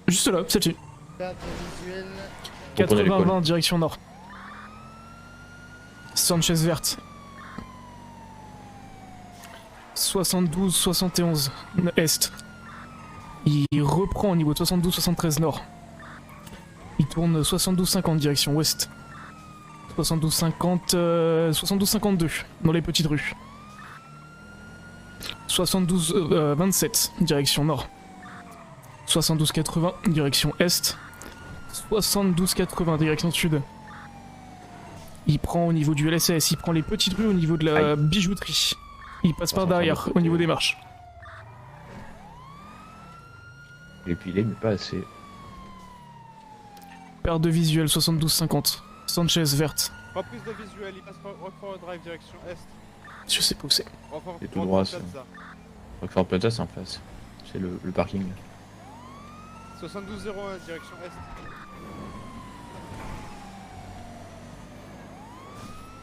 Juste là, celle-ci. Perte visuelle. 80-20, direction nord. Sanchez verte. 72-71 est. Il reprend au niveau de 72-73 nord. Il tourne 72-50 direction ouest. 72-50... 72-52 dans les petites rues. 72-27 direction nord. 72-80 direction est. 72-80 direction sud. Il prend au niveau du LSS, il prend les petites rues au niveau de la bijouterie. Il passe par derrière au niveau des marches. Il est pilé, mais pas assez. Perte de visuel 72-50. Sanchez verte. Pas plus de visuel, il passe par Rockford Drive direction est. Je sais pas où c'est. C'est tout droit ça. Rockford Plaza c'est en face. C'est le parking. 72-01 direction est.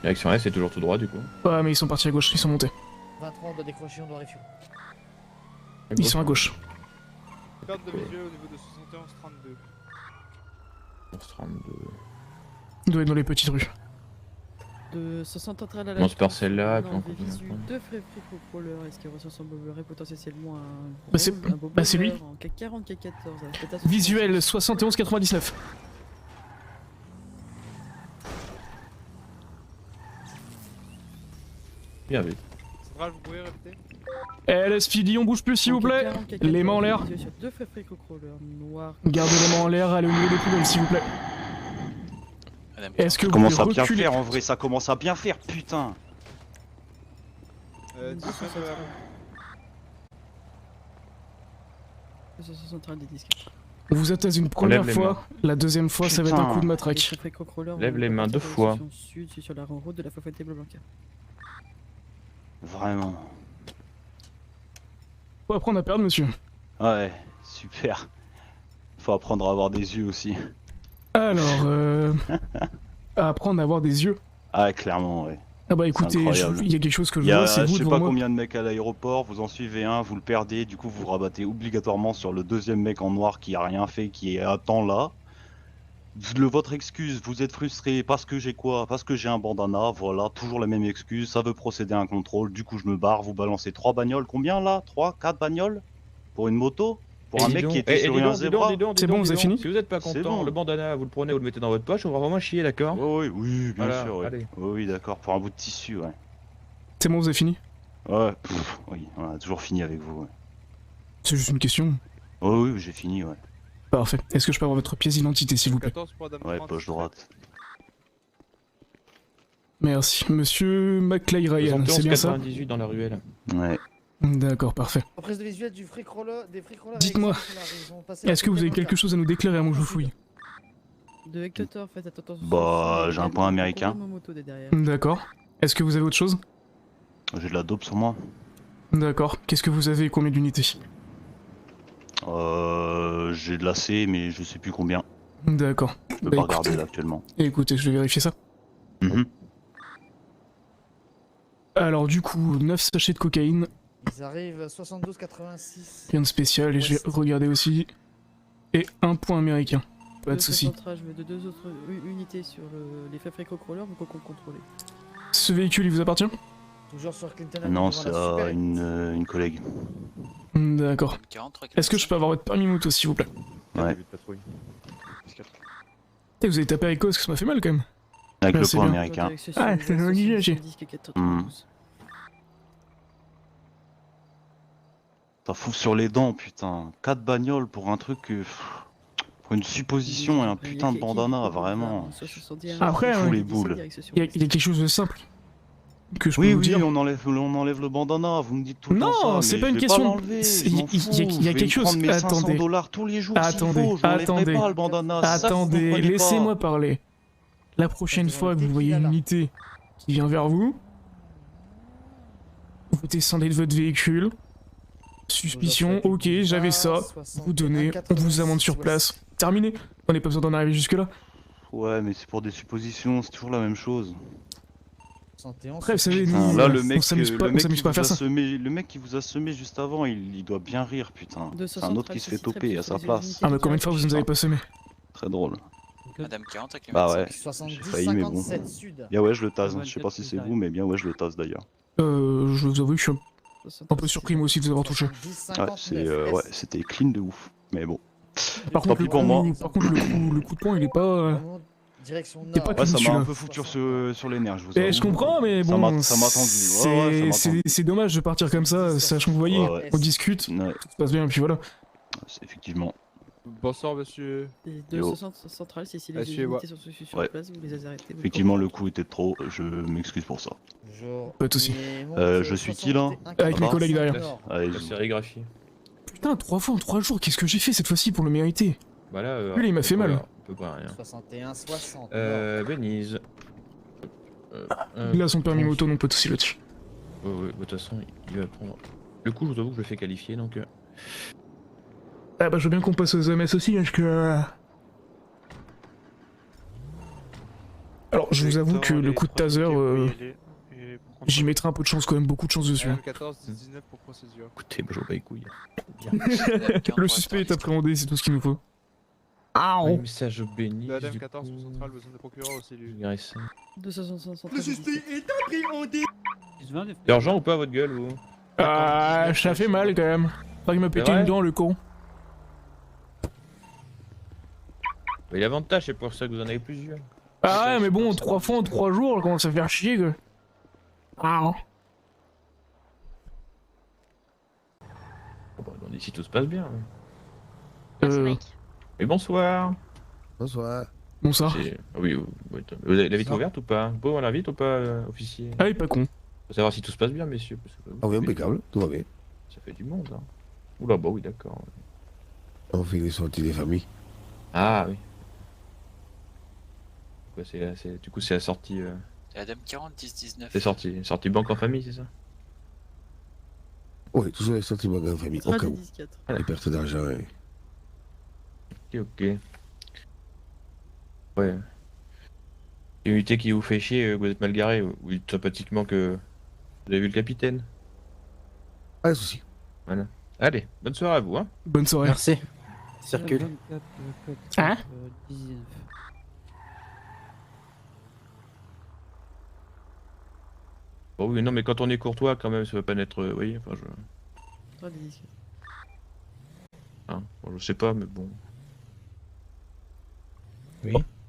Direction S, c'est toujours tout droit du coup. Ouais, mais ils sont partis à gauche, ils sont montés. 23, on doit décrocher, on doit refuel. Ils sont à gauche. Perte de visuel au niveau de 71-32. 32. Il doit être dans les petites rues. De 63 à la On se perd celle-là, puis on on continue. visu 2 frais crawlers, est-ce qu'il ressent son bobbelet potentiellement Bah, c'est- bah, c'est lui. En K40, K14. Visuel 71-99. Bien vu. Central, vous pouvez répéter? LSPD, on bouge plus s'il vous plaît. Les mains en l'air. Sur 2 frais crawlers noirs. Gardez les mains en l'air, allez au niveau des poubelles s'il vous plaît. Est-ce que Ça vous commence à pouvez bien reculer? faire en vrai, ça commence à bien faire, putain. 10 mètres de R. Central des disques. On vous attase une première lève les fois, la deuxième fois ça va être un coup de matraque. Lève les mains 2 fois. Sud, sur la route de la Fafete Blanca. Vraiment. Faut apprendre à perdre monsieur. Ouais, super. Faut apprendre à avoir des yeux aussi. Alors, apprendre à avoir des yeux. Ah, clairement, ouais. Ah bah écoutez, incroyable. il y a quelque chose que je Il y vois, a c'est je vous sais devant pas moi. combien de mecs à l'aéroport, vous en suivez un, vous le perdez, du coup vous rabattez obligatoirement sur le deuxième mec en noir qui a rien fait, qui est à temps là. Votre excuse, vous êtes frustré parce que j'ai quoi? Parce que j'ai un bandana, voilà, toujours la même excuse, ça veut procéder à un contrôle, du coup je me barre, vous balancez 3 bagnoles, combien là? 3, 4 bagnoles? Pour une moto? Pour un mec qui était sur un zébra? C'est bon, vous avez fini? Si vous êtes pas C'est content, bon. le bandana, vous le prenez, vous le mettez dans votre poche, on va vraiment chier, d'accord? Oui, oui, bien Voilà, sûr, ouais. allez. Oui, oui, d'accord, pour un bout de tissu, ouais. C'est bon, vous avez fini? Ouais, oui, on a toujours fini avec vous, ouais. C'est juste une question. Oui, oui, j'ai fini, ouais. Parfait. Est-ce que je peux avoir votre pièce d'identité s'il vous plaît? 14 pour Adam Ouais, Grant. poche droite. Merci. Monsieur McClay Ryan, c'est bien ça? 98 dans la ruelle. Ouais. D'accord, parfait. Reprise de visuel du free crawler, des free crawlers. Dites-moi, est-ce que vous avez quelque chose à nous déclarer avant que je vous fouille? De Hector, faites attention. Bah, j'ai un point américain. D'accord. Est-ce que vous avez autre chose? J'ai de la dope sur moi. D'accord. Qu'est-ce que vous avez et combien d'unités? J'ai de la C, mais je sais plus combien. D'accord. Je peux Bah, pas écoutez. regarder là actuellement. Écoutez, je vais vérifier ça. Mhm. Alors du coup, 9 sachets de cocaïne, Ils arrivent 72-86. rien de spécial, et je vais regarder aussi. Et un point américain. Pas de soucis. Je veux de 2 autres unités sur les faits crawlers, vous qu'on contrôler. Ce véhicule, il vous appartient? Toujours sur Clinton. Non, devant c'est la Super Elite. une collègue. D'accord. Est-ce que je peux avoir votre permis moto, s'il vous plaît? Ouais. Et vous avez tapé avec cause, que ça m'a fait mal quand même. Avec Ouais, le c'est point bien. américain. Ah, c'est joli, j'ai. Ça fout sur les dents, putain. 4 bagnoles pour un truc... pour une supposition et un putain de bandana, vraiment. Après, Fous les boules. Il y a quelque chose de simple que je peux Oui, vous oui, dire. on enlève le bandana, vous me dites tout le temps ça. Non, mais c'est je pas une vais question. l'enlever, C'est- je m'en il y a- fous, il y a je vais quelque me chose- prendre mes 500 attendez. $ tous les jours Attendez, s'il faut, je l'enlèverai attendez. pas le bandana. ça, vous Attendez, comprenez pas. laissez-moi parler. La prochaine fois que vous voyez une unité qui vient vers vous, vous descendez de votre véhicule. Suspicion, ok, j'avais ça. Vous donnez, on vous amende sur place. Terminé. On n'est pas besoin d'en arriver jusque là. Ouais, mais c'est pour des suppositions, c'est toujours la même chose. 71. Après, vous savez, Putain, nous, là, on s'amuse pas à faire ça. Le mec qui vous a semé juste avant, il doit bien rire, putain. C'est un autre qui se fait toper à sa place. Ah, mais combien de fois vous nous avez pas semé? Très drôle. Madame 40 avec les Bah médecins. ouais. 70 J'ai failli, mais bon. 57 sud. Bien ouais, je le tasse. Je sais pas si c'est vous, mais bien ouais, je le tasse d'ailleurs. Je vous avoue que je suis un peu surpris moi aussi de vous avoir touché. 70 Ouais, 59 ouais, c'était clean de ouf. Mais bon. Par Tant contre, pis le pour coup, moi. par contre, le coup de poing, il est pas. Vraiment, direction T'es nord. pas Ouais, ça m'a celui-là. un peu foutu sur les nerfs, je vous Eh, avoue. je comprends, mais Ça bon. m'a tendu. Ouais, ça m'a tendu. C'est dommage de partir comme ça, sachant que vous voyez, Ouais, ouais. on discute, Ouais, tout se passe bien, et puis voilà. c'est effectivement. Bonsoir, monsieur. Et de Yo. ce centre central, si les Ah, suivez-moi. unités sont sur Ouais. place, vous les arrêtez. vous Effectivement, les le coup était de trop. Je m'excuse pour ça. Bonjour. Pas de soucis. Et monte, Je suis qui, là 61 Avec mes collègues derrière. nord. Allez, La sérigraphie. Putain, 3 fois en 3 jours, qu'est-ce que j'ai fait cette fois-ci pour le mériter? Bah là, Lui, là, il m'a fait mal. On peut pas rien. 61 60. Venise. Il a son permis moto, non pas de soucis là-dessus. Ouais, de toute façon, il va prendre. Le coup, je vous avoue que je le fais qualifier donc. Ah bah je veux bien qu'on passe aux MS aussi, parce que... Alors, je vous avoue que le coup de taser, j'y mettrai un peu de chance quand même, beaucoup de chance dessus. hein. 14 19 pour procédure. Écoutez, moi je vois pas les couilles. Le suspect est appréhendé, c'est tout ce qu'il nous faut. Ah Un message béni. Madame 14 pour centrale, besoin de procureur au cellule. 265 centrales. C'est urgent ou pas votre gueule ou? Ah, ça fait mal quand même. Faudrait qu'il me pète vrai une dent, le con. Mais l'avantage, c'est pour ça que vous en avez plusieurs. Ah ouais, mais bon, 3 fois en 3 jours, comment ça fait faire chier, quoi. Ah non. Bon, bah, on dit si tout se passe bien. Et bonsoir. Bonsoir. Bonsoir. Ah oui, vous avez la vitre ouverte ou pas? Vous pouvez voir la vitre ou pas, officier? Ah, il est pas con. Faut savoir si tout se passe bien, messieurs. Parce que, Ah oui, impeccable, tout va bien. Ça fait du monde, hein. Oula, bah oui, d'accord. On fait les sorties des familles. Ah oui. Quoi, du coup, c'est la sortie. C'est Madame 40 10 19. C'est sortie banque en famille, c'est ça? Oui, toujours les sorties banques en famille, au cas où. 10-4. Les pertes d'argent, ouais. Ok. Ouais. Une unité qui vous fait chier, vous êtes mal garé, ou dites sympathiquement que vous avez vu le capitaine. Pas de soucis. Allez, bonne soirée à vous, hein. Bonne soirée. Merci. Circule. Hein? Bon oui, non, mais quand on est courtois, quand même, ça va pas naître... vous voyez, enfin, hein, bon, je sais pas, mais bon...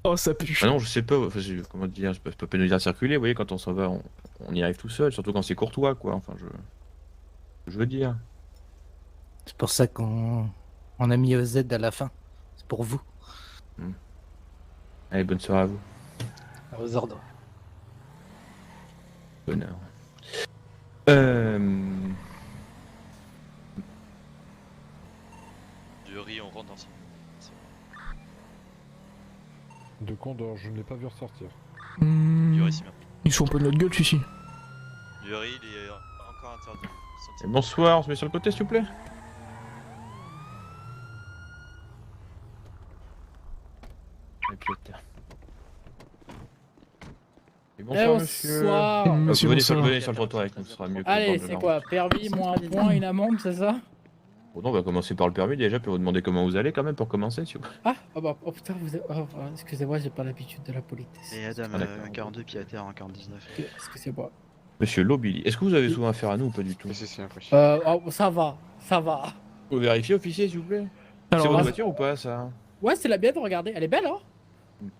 Oh, ça pue. Ah non, je sais pas, enfin, comment dire, je peux pas nous dire circuler, vous voyez, quand on s'en va, on y arrive tout seul, surtout quand c'est courtois, quoi, enfin, je veux dire. C'est pour ça qu'on a mis EZ à la fin. C'est pour vous. Allez, bonne soirée à vous. À vos ordres. Bonheur. Du riz, on rentre dans son. De Condor, je ne l'ai pas vu ressortir. Du riz, c'est bien. Ils sont un peu de notre gueule, celui-ci. Du riz, il est encore interdit. Bonsoir, on se met sur le côté, s'il vous plaît. Et puis, et bonsoir, monsieur. Monsieur, Venez sur bonsoir. le trottoir avec nous, ce sera mieux que Allez, dans le c'est nord. quoi? Permis, moins un point, une amende, c'est ça? Bon, non, on va commencer par le permis déjà, puis vous demander comment vous allez quand même pour commencer, s'il vous plaît. Ah, oh bah, oh putain, vous avez... excusez-moi, j'ai pas l'habitude de la politesse. Et Adam, Ah, d'accord. 42 pieds à terre en 49. Excusez-moi. Monsieur Lobili, est-ce que vous avez souvent affaire à nous ou pas du tout? Oh, ça va, ça va. Vous vérifiez, officier, s'il vous plaît? C'est Alors, votre là, voiture ou pas, ça? Ouais, c'est la mienne, regardez, elle est belle, hein?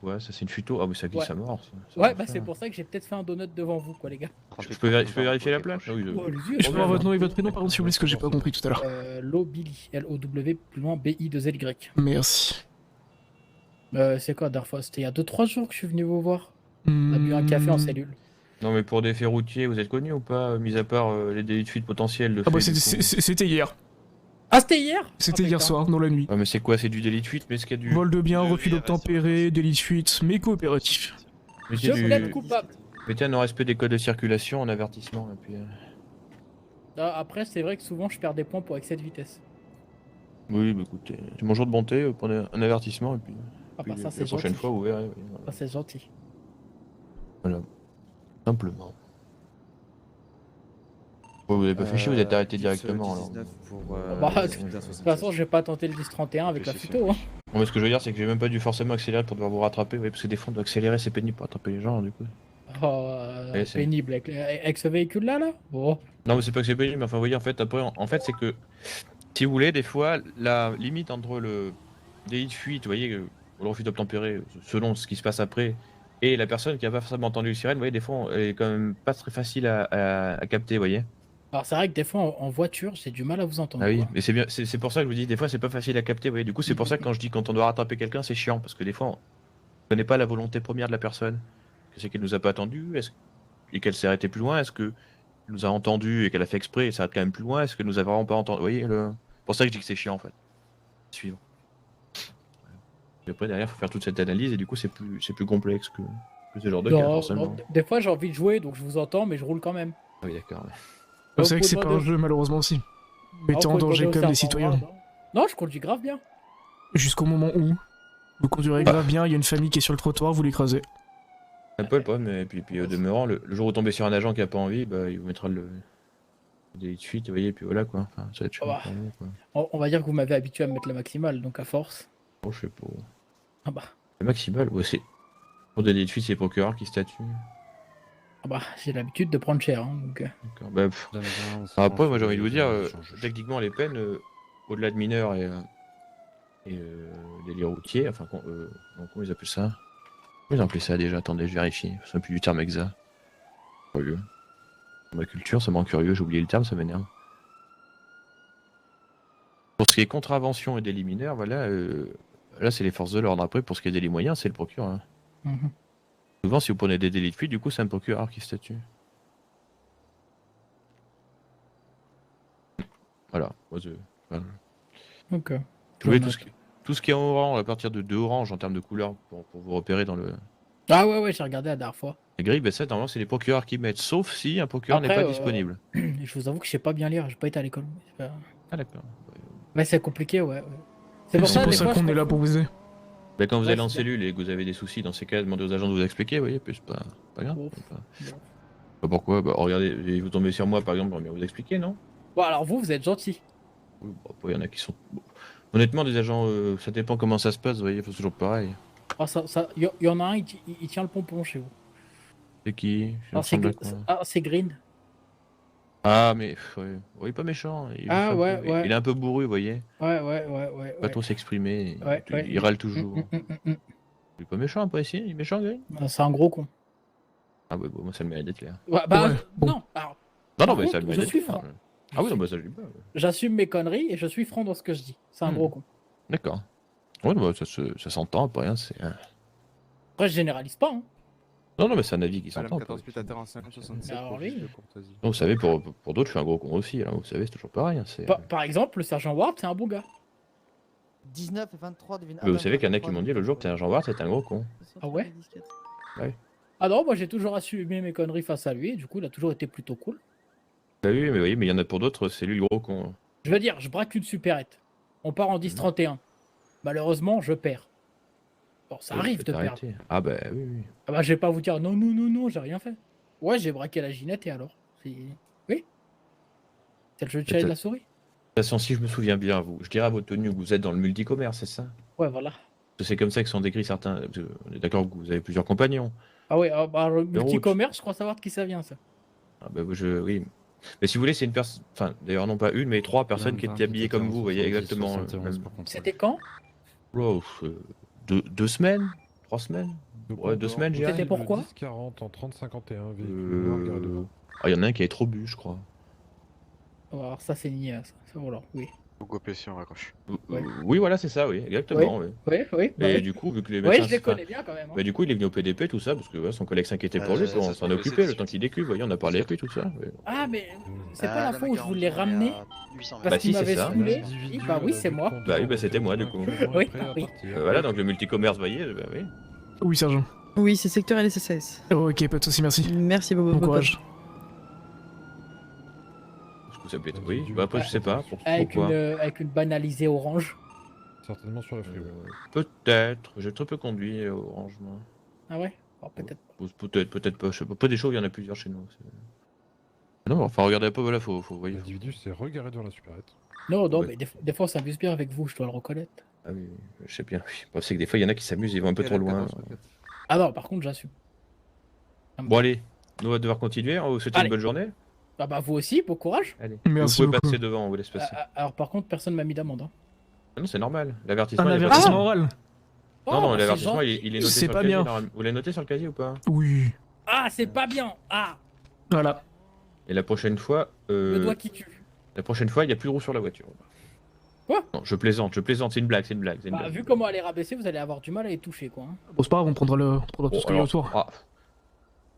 Ouais, ça c'est une futo. Ah, mais ça glisse Ouais. à mort. Ça Ouais, va bah faire. c'est pour ça que j'ai peut-être fait un donut devant vous, quoi, les gars. Je peux vérifier la plaque? Ah oui, Oh, allez-y, je peux avoir votre nom et votre prénom, pardon, s'il vous plaît, ce que j'ai pas compris tout à l'heure. Lobili, L-O-W, plus loin, B-I-2-L-Y. Merci. C'est quoi, la dernière fois? C'était il y a 2-3 jours que je suis venu vous voir. On a bu un café en cellule. Non, mais pour des faits routiers, vous êtes connu ou pas? Mis à part les délits de fuite potentiels de Ah bah fait, du coup. c'était hier. Ah, c'était hier? C'était Ah, hier putain. soir, dans la nuit. Ouais, mais c'est quoi? C'est du délit de fuite? Mais est-ce qu'il y a du. Vol de biens, Oui, refus oui, d'obtempérer, délit de fuite, mais coopératif. Mettez Je du- plaide coupable. Mettez un non-respect des codes de circulation en avertissement. Et puis, Ah, après, c'est vrai que souvent, je perds des points pour excès de vitesse. Oui, bah écoutez, c'est mon jour de bonté, prenez un avertissement et puis, Ah bah ça, la c'est prochaine gentil. fois, vous verrez. Oui, Ça, c'est gentil. voilà. Simplement. Vous avez pas fait chier, vous êtes arrêté directement alors. Bah, de toute façon, je vais pas tenter le 10-31 avec la futo. Hein. Bon, mais ce que je veux dire, c'est que j'ai même pas dû forcément accélérer pour devoir vous rattraper, oui, parce que des fois on doit accélérer, c'est pénible pour rattraper les gens du coup. Oh, Ouais, c'est- pénible avec ce véhicule-là, là bon. Non, mais c'est pas que c'est pénible, mais enfin, vous voyez, en fait, après, en fait, c'est que si vous voulez, des fois, la limite entre le délit de fuite, vous voyez, ou le refus d'obtempérer, selon ce qui se passe après, et la personne qui a pas forcément entendu le sirène, vous voyez, des fois, elle est quand même pas très facile à capter, vous voyez. Alors, c'est vrai que des fois, en voiture, j'ai du mal à vous entendre. Ah oui, quoi. mais c'est bien, c'est pour ça que je vous dis, des fois, c'est pas facile à capter, vous voyez. Du coup, c'est pour ça que quand je dis quand on doit rattraper quelqu'un, c'est chiant, parce que des fois, on connaît pas la volonté première de la personne. Que c'est qu'elle nous a pas attendu, et qu'elle s'est arrêtée plus loin, est-ce que nous a entendu et qu'elle a fait exprès et s'arrête quand même plus loin, est-ce que nous a vraiment pas entendu, vous voyez, c'est pour ça que je dis que c'est chiant en fait. Suivre. Et après derrière, faut faire toute cette analyse et du coup c'est plus complexe que ce genre de cas Non, forcément. non, des fois, j'ai envie de jouer, donc je vous entends, mais je roule quand même. Ah oui, d'accord. Ouais. C'est vrai vous que c'est pouvez pas un demander- jeu malheureusement aussi. Ah, Mettez vous en pouvez danger demander quand au même les serpent citoyens. noir, non, je conduis grave bien. Jusqu'au moment où vous conduirez grave bien, il y a une famille qui est sur le trottoir, vous l'écrasez. Un peu le problème, et puis au demeurant, le jour où vous tombez sur un agent qui a pas envie, bah il vous mettra le délit de fuite, vous voyez, et puis voilà quoi. Enfin, ça va être chiant bah. pour vous, quoi. On va dire que vous m'avez habitué à mettre la maximale, donc à force. Bon, je sais pas. Ah bah, Le maximal, ouais, c'est. Pour délit de fuite, c'est le procureur qui statue. ah bah j'ai l'habitude de prendre cher. Hein, donc, D'accord. Bah, après, moi j'ai envie de vous dire, techniquement les peines, au-delà de mineurs et délits routiers, enfin, comment ils appellent ça? Comment ils appellent ça déjà? Attendez, je vérifie. Je ne sais plus du terme exact. Curieux. Dans ma culture, ça me rend curieux, j'ai oublié le terme, ça m'énerve. Pour ce qui est contravention et délits mineurs, voilà, là c'est les forces de l'ordre. Après, pour ce qui est délits moyens, c'est le procureur. Hein. mhm. Souvent, si vous prenez des délits de fuite, du coup, c'est un procureur qui statue. Voilà. Voilà. Ok. Vous voyez, tout ce qui est en orange, à partir de 2 oranges en termes de couleur, pour vous repérer dans le. Ah ouais, j'ai regardé la dernière fois. Les grilles, ben ça, normalement, c'est les procureurs qui mettent, sauf si un procureur n'est Après, pas disponible. Je vous avoue que je sais pas bien lire, j'ai pas été à l'école. Ah, d'accord. Ouais, c'est compliqué, ouais. C'est pour C'est ça, pour des ça fois, qu'on je est là pour vous aider. Ben, quand vous Ouais, allez en c'est bien. cellule et que vous avez des soucis, dans ces cas, demandez aux agents de vous expliquer, vous voyez, puis c'est pas grave. Bon. Pas pourquoi, bah, regardez, vous tombez sur moi, par exemple, j'aimerais bien vous expliquer, non? Bon, alors vous êtes gentil. Oui, bon, après, il y en a qui sont. Bon. Honnêtement, des agents, ça dépend comment ça se passe, vous voyez, c'est toujours pareil. Ah, y en a un, il tient le pompon chez vous. C'est qui? Ah, c'est Green. Ah, mais ouais. Oui, pas méchant. Ah, ouais, ouais. Il est un peu bourru, vous voyez. Ouais. Pas trop s'exprimer. Ouais, Il râle toujours. Mm. Il est pas méchant, pas ici. Il est méchant, Gris. Ah, c'est un gros con. Ah, ouais, bon, moi, ça le mérite d'être clair. Ouais, bah, Ouais, bon. non, alors, Non, Par mais ça contre, le mérite je d'être suis clair. franc. Ah, oui, non, bah, ça, je dis pas. Ouais. j'assume mes conneries et je suis franc dans ce que je dis. C'est un gros con. D'accord. Ouais, bah, ça s'entend, après rien, c'est. Après, je généralise pas, hein. Non, mais c'est un avis qui Madame s'entend. 14 Putater, un 567 Alors, pour lui. juste de courtoisie. Vous savez, pour d'autres, je suis un gros con aussi. Alors, vous savez, c'est toujours pareil. Hein, c'est... Par exemple, le sergent Ward, c'est un bon gars. 19 et 23 deviennent. Mais vous savez qu'il y en a qui m'ont dit l'autre jour que t'es un Jean Ward, c'est un gros con. Ah ouais Ah non, moi j'ai toujours assumé mes conneries face à lui et du coup, il a toujours été plutôt cool. Bah oui, mais vous voyez, mais il y en a pour d'autres, c'est lui le gros con. Je veux dire, je braque une supérette. On part en 10-31. Malheureusement, je perds. Bon, ça arrive de perdre. Ah bah oui. Ah bah, je vais pas vous dire non, j'ai rien fait. Ouais, j'ai braqué la Ginette et alors Oui C'est le jeu de chat et de la souris. De toute façon, si je me souviens bien, je dirais à votre tenue que vous êtes dans le multicommerce, c'est ça? Ouais, voilà. C'est comme ça que sont décrits certains. On est d'accord que vous avez plusieurs compagnons. Ah ouais, le De route. multicommerce, je crois savoir de qui ça vient, ça. Ah bah oui. Mais si vous voulez, c'est une personne. Enfin, d'ailleurs, non pas une, mais 3 personnes qui étaient habillées comme vous, vous voyez, exactement. C'était quand Wow, 2 semaines? 3 semaines? Ouais, 2 semaines, j'ai C'était pourquoi 10-40 en 30-51, véhicule noir, garé devant. Ah, il y en a un qui avait trop bu, je crois. Oh, alors ça, c'est Nia, ça. Ça, voilà, oui. Hugo Pessi, on raccroche. Ouais. Oui, voilà, c'est ça, oui, exactement. Oui. Oui. Et du coup, vu que les Oui, médecins. je les connais bien quand même. Hein. Bah, du coup, il est venu au PDP, tout ça, parce que ouais, son collègue s'inquiétait pour lui, ça on se s'en peut est que c'est occupé le dessus. temps qu'il décuve, vous voyez, on a parlé avec lui, tout ça. Ouais. Ah, mais c'est pas Ah, la fois où je voulais on est à ramener 800 parce Bah, qu'il si, c'est m'avait ça. saoulé. Individu Bah oui, à c'est moi. conduire Bah oui, bah, c'était moi, du coup. actuellement Oui, prêt à oui. partir. Voilà, donc le multicommerce, vous voyez, bah oui. Oui, sergent. Oui, c'est secteur LSSS. Ok, pas de soucis, merci. Merci, Bobo. Bon courage. Est-ce que ça peut être. Oui, bah après, je sais pas. Avec Pourquoi une banalisée orange. Certainement sur la freeway. Peut-être. J'ai très peu conduit Orange, moi. Ah ouais Alors, peut-être. Peut-être pas, je sais pas des choses, il y en a plusieurs chez nous. Non, enfin regardez pas, voilà, faut voyez. L'individu s'est regaré devant la supérette. Non, Ouais. mais des fois, on s'amuse bien avec vous, je dois le reconnaître. Ah oui, je sais bien. Oui. C'est que des fois, il y en a qui s'amusent, ils vont un peu trop loin. Ah non, par contre, j'assume. Bon, allez, nous on va devoir continuer. On vous souhaite une Allez. bonne journée. Ah bah, vous aussi, bon courage. Allez. Merci Vous pouvez beaucoup. passer devant, on vous laisse passer. Alors, par contre, personne m'a mis d'amende. Hein. Ah non, c'est normal. L'avertissement. Un il y a pas de- avertissement oral. Non, Oh, non, bah, l'avertissement, c'est il est noté C'est sur le pas casier. bien. Normalement. Vous l'avez noté sur le casier ou pas? Oui. Ah, c'est pas bien. Ah, Voilà. Et la prochaine fois. le doigt qui tue. La prochaine fois, il n'y a plus de roue sur la voiture. Quoi? Non, je plaisante, c'est une blague, c'est une blague. C'est une Bah, blague. vu comment elle est rabaissée, vous allez avoir du mal à les toucher, quoi. Hein. Bon, c'est pas grave, on prendra tout ce qu'il y a autour.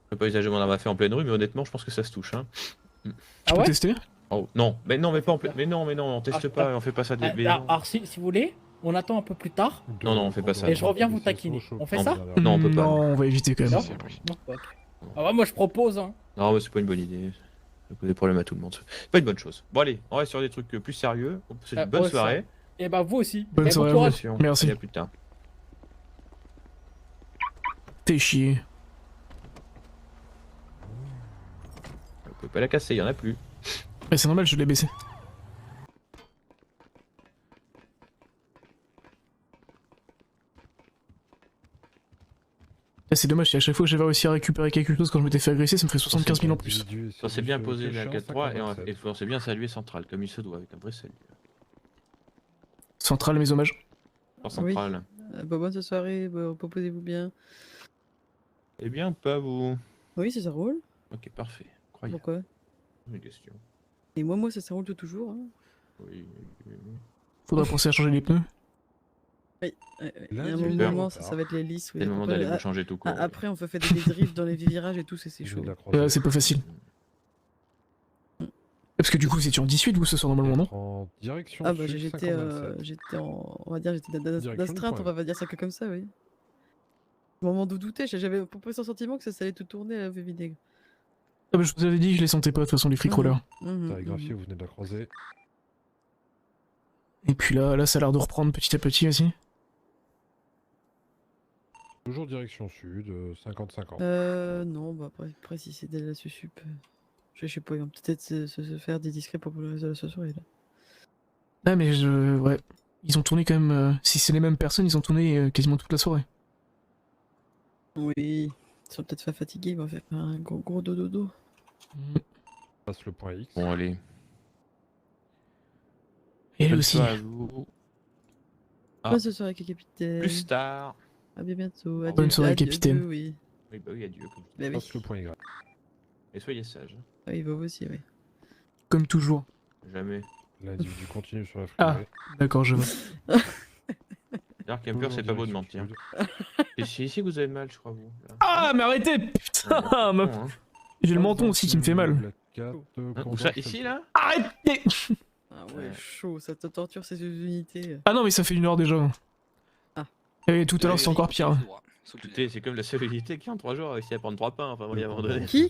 Je peux pas usager mon arme à feu en pleine rue, mais honnêtement, je pense que ça se touche. Hein. Ah Tu peux ouais? tester? Oh, non, mais pas en pleine. Mais non, on teste Ah, pas, on fait pas ça. Alors, si vous voulez, on attend un peu plus tard. Non, on fait pas ça. Et je reviens vous taquiner. On fait ça? Non, on peut pas. Non, on va éviter quand même. Non, non, ok. Ah bah, moi, je propose. Hein. Non, mais c'est pas une bonne idée. Ça pose des problèmes à tout le monde. C'est pas une bonne chose. Bon, allez, on reste sur des trucs plus sérieux. C'est une bonne ouais, soirée. Et bah, vous aussi. Bonne Et bon soirée à courage. vous. Merci. Allez, à plus tard. T'es chier. Vous pouvez pas la casser, y en a plus. Mais c'est normal, je l'ai baissé. Là, c'est dommage, si à chaque fois que j'avais réussi à récupérer quelque chose quand je m'étais fait agresser, ça me ferait 75 000 en plus. Ça s'est bien posé la 4-3 et on s'est bien salué central, comme il se doit, avec un vrai salut. Centrale, mes hommages. Central. Bonne soirée, reposez-vous bien. Eh bien, pas vous. Oui, ça roule. Ok, parfait. Croyez. Pourquoi? Une question. Et moi, ça roule toujours. Hein. Oui. Faudra penser à changer les pneus. Oui, il y a Là, un tu moment, perds. ça va être les lisses. C'est le moment d'aller vous changer tout court. Après, on peut faire des drifts dans les virages et tout, c'est chaud. C'est pas facile. Parce que du coup, c'est en 18 vous ce soir normalement, non? En direction Ah bah sud, j'étais 527. on va dire j'étais Direction d'astreinte, du on va dire ça que comme ça, oui. Au moment d'où douter, j'avais pour peu ce sentiment que ça allait tout tourner à la vue vinaigre. Ah bah je vous avais dit, je les sentais pas de toute façon les free crawlers. Tarigraphié, vous venez de la croiser. Et puis là, ça a l'air de reprendre petit à petit aussi. Toujours direction sud, 50-50. Non, bah après si c'est de la susup, je sais pas, ils vont peut-être se faire des discrets pour le reste de la soirée là. Ah mais ouais, ils ont tourné quand même, si c'est les mêmes personnes, ils ont tourné quasiment toute la soirée. Oui, ils sont peut-être pas fatigués, ils vont faire un gros dodo. Passe le point X. Bon, allez. Et elle Bonne aussi. soirée à vous. Ah. Bonne soirée avec le capitaine. Plus tard. À bien bientôt. Adieu, Bonne soirée, adieu, capitaine. adieu, oui. Oui, bah oui, adieu. Bah oui. Passe le point Y. Et soyez sages. Ah oui, vous aussi, oui. Comme toujours. Jamais. L'individu continue sur la Ah, freeway. d'accord, je vois. D'ailleurs, Camper, c'est pas beau de mentir. Et c'est ici que vous avez mal, je crois, vous. Là. Ah mais arrêtez, putain, Bon, hein. j'ai le menton aussi qui me fait mal. Hein, où ça, ici, là? Arrêtez. Ah ouais, chaud, ça te torture ces unités. Ah non mais ça fait 1 heure déjà. Ah. Et tout à l'heure c'est encore pire. Écoutez, c'est comme la seule unité qui en 3 jours a réussi à prendre 3 pains, enfin, il y a un moment donné. Qui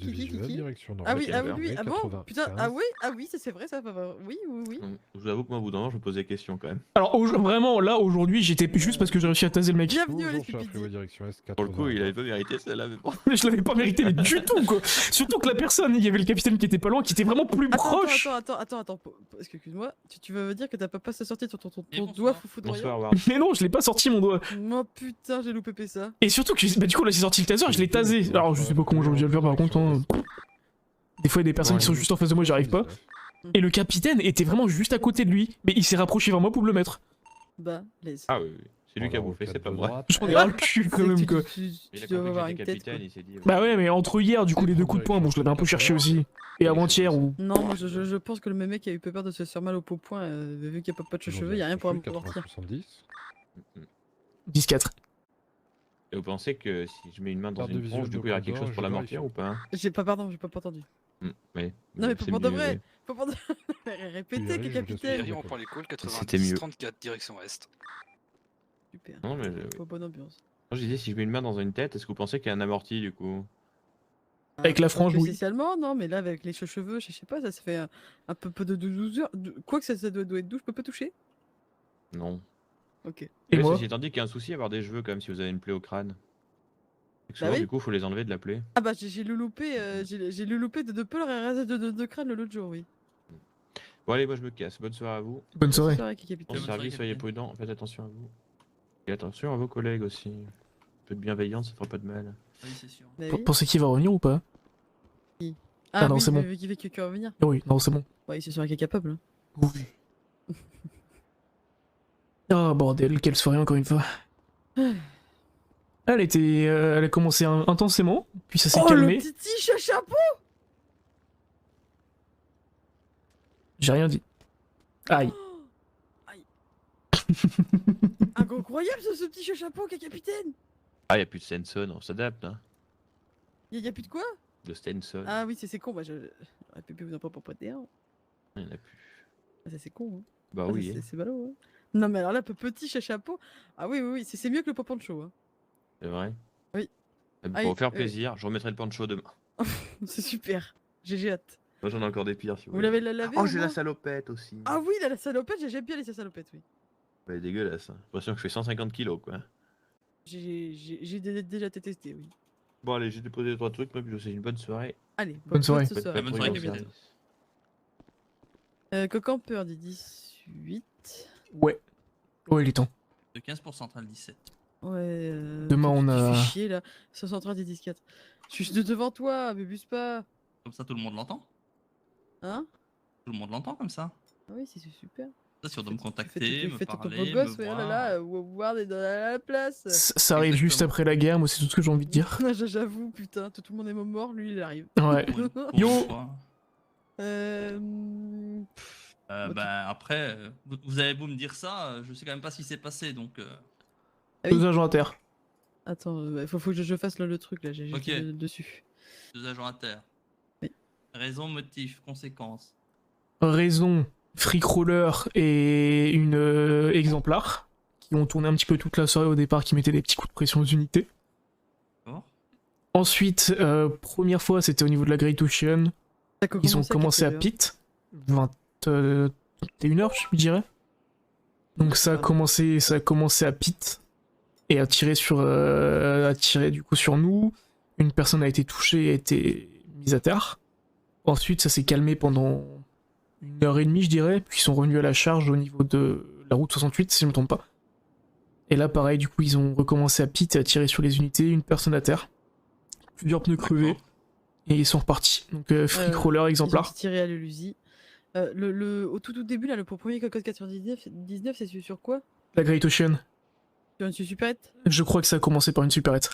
Ah oui, Camper. oui, ah bon, putain, ah oui, ça c'est vrai, ça va, oui. Je vous avoue que moi, au bout d'un moment, je me posais des questions quand même. Alors vraiment là aujourd'hui j'étais juste parce que j'ai réussi à taser le mec. Bienvenue à Toujours sur la freeway direction Est, Pour le coup, il avait pas mérité celle-là, mais bon. Je l'avais pas mérité mais du tout quoi. Surtout que la personne, il y avait le capitaine qui était pas loin, qui était vraiment plus proche. Attends, excuse-moi, tu veux me dire que t'as pas passé sorti ton doigt foudroyant? Bonsoir, Ward. Mais non, je l'ai pas sorti mon doigt. Oh putain, j'ai loupé ça. Et surtout que du coup là j'ai sorti le taser, je l'ai tasé. Alors je sais pas comment j'ai envie de le faire par contre. Hein. Des fois il y a des personnes qui sont juste en face de moi, j'y arrive pas. Et le capitaine était vraiment juste à côté de lui, mais il s'est rapproché vers moi pour me le mettre. Bah, laisse. Ah oui, c'est lui qui a bouffé, c'est pas moi. J'en ai ras le cul quand même quoi. Il a dois compris avoir que une j'étais tête, capitaine, quoi. il s'est dit. Bah ouais, mais entre hier du coup les 2 coups de poing, bon je l'avais un peu cherché aussi. Et avant-hier ou... Non, moi je pense que le même mec qui a eu peur de se faire mal au pot point, vu qu'il n'y a pas de cheveux, il y a rien pour amortir. 70. 10-4. Et vous pensez que si je mets une main dans Carte de une visuel tronche, du de coup il y aura quelque Condor, chose pour je l'amortir ou pas? J'ai pas entendu. Oui. Non mais c'est pour de mieux, vrai, oui. faut pas répéter que capitaine. on prend l'école, C'était mieux. 34 direction Est. Super. Non, mais Pas bonne ambiance. Moi, je disais, si je mets une main dans une tête, est-ce que vous pensez qu'il y a un amorti du coup? Avec la frange, oui. Spécialement, non, mais là avec les cheveux, je sais pas, ça se fait un peu de 12 heures. Quoi que ça doit être doux, je peux pas toucher? Non. Ok. Et moi Ceci étant dit qu'il y a un souci à avoir des cheveux quand même si vous avez une plaie au crâne. Souvent, oui. du coup, faut les enlever de la plaie. Ah bah j'ai le loupé, j'ai le loupé de 2 peurs et de crâne l'autre jour, oui. Bon, allez, moi je me casse. Bonne soirée à vous. Bonne soirée. C'est vrai qu'il Bon capitaine. service, soyez prudents, faites attention à vous. Et attention à vos collègues aussi. Un peu de bienveillance, ça fera pas de mal. Oui, c'est sûr. Bah oui. Pensez qu'il va revenir ou pas? Ah non, oui, c'est bon. vu qu'il fait que revenir. Oui, non, c'est bon. Ouais, il se serait capable. Hein. Oui. Oh bordel, quelle soirée encore une fois. Elle a commencé intensément, puis ça s'est Oh calmé. le petit tige à chapeau. J'ai rien dit. Aïe. Aïe. Incroyable ce petit tige à chapeau, capitaine. Ah, y a plus de Stenson, on s'adapte, hein. Y a plus de quoi? De Stenson. Ah oui, c'est con, bah j'aurais pu vous en pas pour poter un. Il y en a plus. Ah, ça c'est con. Hein. Bah Ah, oui, hein. c'est ballot. Hein. Non mais alors là, petit à chapeau. Ah oui, c'est mieux que le popancho. Hein. C'est vrai. Oui. Pour Ah vous oui, faire plaisir, je remettrai le pancho demain. C'est super. J'ai hâte. Moi j'en ai encore des pires si vous Vous voulez. l'avez lavé Oh, au j'ai la moins salopette aussi. Ah oui, la salopette, j'aime bien les salopettes, oui. Elle est dégueulasse. Hein. J'ai l'impression que je fais 150 kilos quoi. J'ai déjà testé, oui. Bon, allez, j'ai déposé 3 trucs, moi, puis je vous souhaite une bonne soirée. Allez, Bonne soirée. ce soir. Bonne soirée, capitaine. Cocamper dit 18. Ouais. Ouais, il est temps. De 15 pour Central 17. Ouais. Demain, on Tu a- fais chier là. 530 dit 14. Je suis devant toi, m'abuse pas. Comme ça, tout le monde l'entend. Hein? Tout le monde l'entend comme ça. Ah oui, c'est super. Ça, si on doit me Tu contacter, me fais ton beau parler, gosse, me ouais, oh là voir. là, Ward est dans la place. Ça arrive juste Exactement. après la guerre, moi c'est tout ce que j'ai envie de dire. J'avoue, putain, tout le monde est mort, lui il arrive. Ouais. Pour Yo. une fois. Bah, Après, vous avez beau me dire ça, je sais quand même pas ce qui s'est passé, donc... Ah oui. 2 agents à terre. Attends, faut que je fasse le truc là, j'ai Ok. dessus. 2 agents à terre. Oui. Raison, motif, conséquence. Raison, Freakroller et une exemplar qui ont tourné un petit peu toute la soirée au départ, qui mettaient des petits coups de pression aux unités. D'accord. Ensuite, première fois, c'était au niveau de la Great Ocean. Ils ont commencé à pit, 21h, je dirais. Donc ça a commencé à pit et à tirer du coup sur nous. Une personne a été touchée et a été mise à terre. Ensuite, ça s'est calmé pendant 1h30, je dirais, puis ils sont revenus à la charge au niveau de la route 68, si je ne me trompe pas. Et là, pareil, du coup, ils ont recommencé à pit et à tirer sur les unités, une personne à terre, plusieurs pneus crevés, et ils sont repartis. Donc, Freakroller exemplaire. Ils ont tiré à l'Elusie. Au tout début, là, pour le premier code 99, c'est sur quoi? La Great Ocean. Sur une superette? Je crois que ça a commencé par une supérette.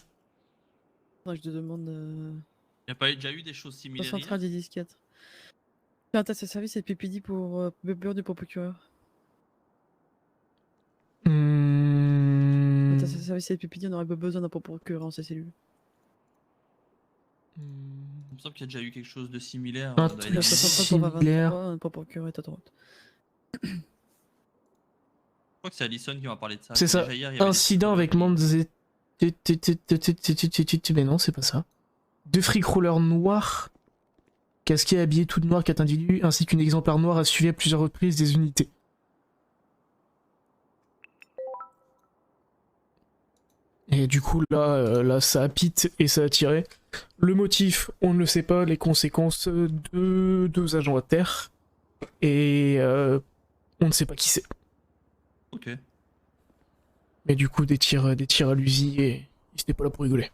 Non, je te demande. Il n'y a pas déjà eu des choses similaires Central des 10-4. Fais un test de service et PPD pour bureau du procureur. Un test de service et PPD, on aurait pas besoin d'un procureur en sa cellule. Il me semble qu'il y a déjà eu quelque chose de similaire. Un dans les truc dernières similaire. années. Un procureur est à droite. Je crois que c'est Alison qui m'a parlé de ça. C'est ça. Déjà hier, il y avait des Incident avec Manzé. Mais non, c'est pas ça. 2 Freakrollers noirs, casqués, habillés tout de noir, 4 individus, ainsi qu'une exemplaire noire a suivi à plusieurs reprises des unités. Et du coup, là, ça a pit et ça a tiré. Le motif, on ne le sait pas. Les conséquences, 2 agents à terre. Et on ne sait pas qui c'est. Ok. Mais du coup, des tirs à l'usi et ils étaient pas là pour rigoler.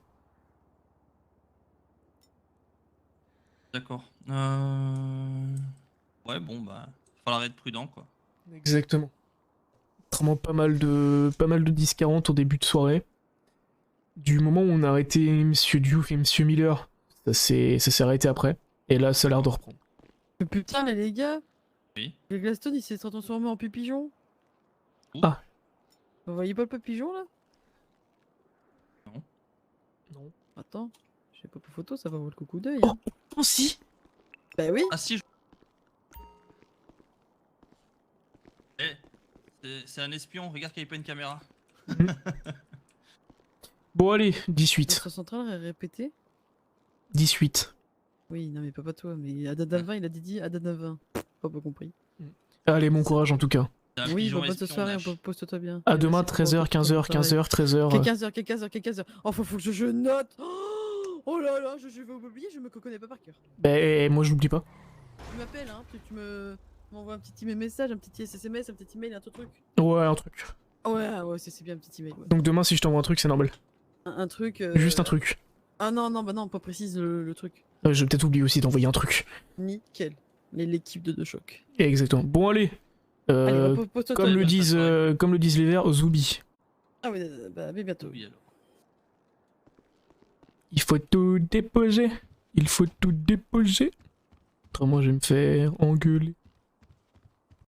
D'accord. Ouais, bon, bah, falloir être prudent, quoi. Exactement. Vraiment pas mal de 10-40 au début de soirée. Du moment où on a arrêté Monsieur Diouf et Monsieur Miller, ça s'est arrêté après. Et là, ça a l'air de reprendre. Mais putain, les gars! Oui. Le Glaston, il s'est transformé en pigeon. Ah. Vous voyez pas le pigeon là? Non. Non. Attends, j'ai pas pour photo, ça va voir le coucou d'œil. Oh, oh si! Bah oui! Ah si, c'est un espion, regarde qu'il n'y a pas une caméra. Bon, allez, 18. Votre centrale est répété? 18. Oui, non, mais pas toi, mais Adadavin, il a dit Adadavin. Pas compris. Allez, bon courage en tout cas. T'as un Oui, pigeon bonne soirée, espion, Nash. pose-toi bien. À demain, Merci pour 13h, 15h, ton travail. 15h, 13h. Quel 15h, quel 15h, quel 15h. Oh, faut que je note. Oh là là, je vais oublier, je me connais pas par cœur. Ben, moi, je l'oublie pas. Tu m'appelles, hein, tu m'envoies un petit message, un petit SMS, un petit email, un truc. Ouais, un truc. Ouais, c'est bien un petit email. Ouais. Donc demain, si je t'envoie un truc, c'est normal. Un truc. Juste un truc. Ah non, bah non, pas précise le truc. Je vais peut-être oublier aussi d'envoyer un truc. Nickel. L'équipe de Choc. Exactement. Bon, allez. Allez, pose-toi Comme le bien. disent les Verts, Zoubi. Ah ouais, bah à bientôt. Oui, alors. Il faut tout déposer. Il faut tout déposer. Autrement, je vais me faire engueuler.